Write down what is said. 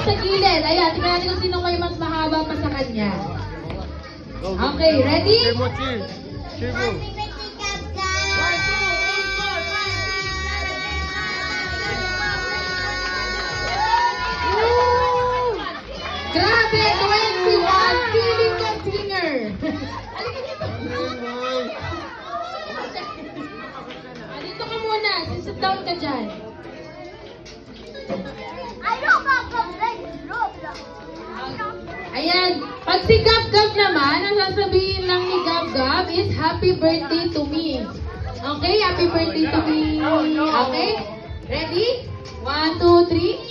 sa gilid. Ayan, tingnan natin kung sino may mas mahaba pa sa kanya. Okay, ready? Grabe, 21! Feeling ka singer! Dito ka muna. Sit down ka dyan. Ayan. Pag si Gab-Gab naman, ang sasabihin lang ni Gab-Gab is happy birthday to me. Okay? Happy birthday to me. Okay? Ready? 1, 2, 3.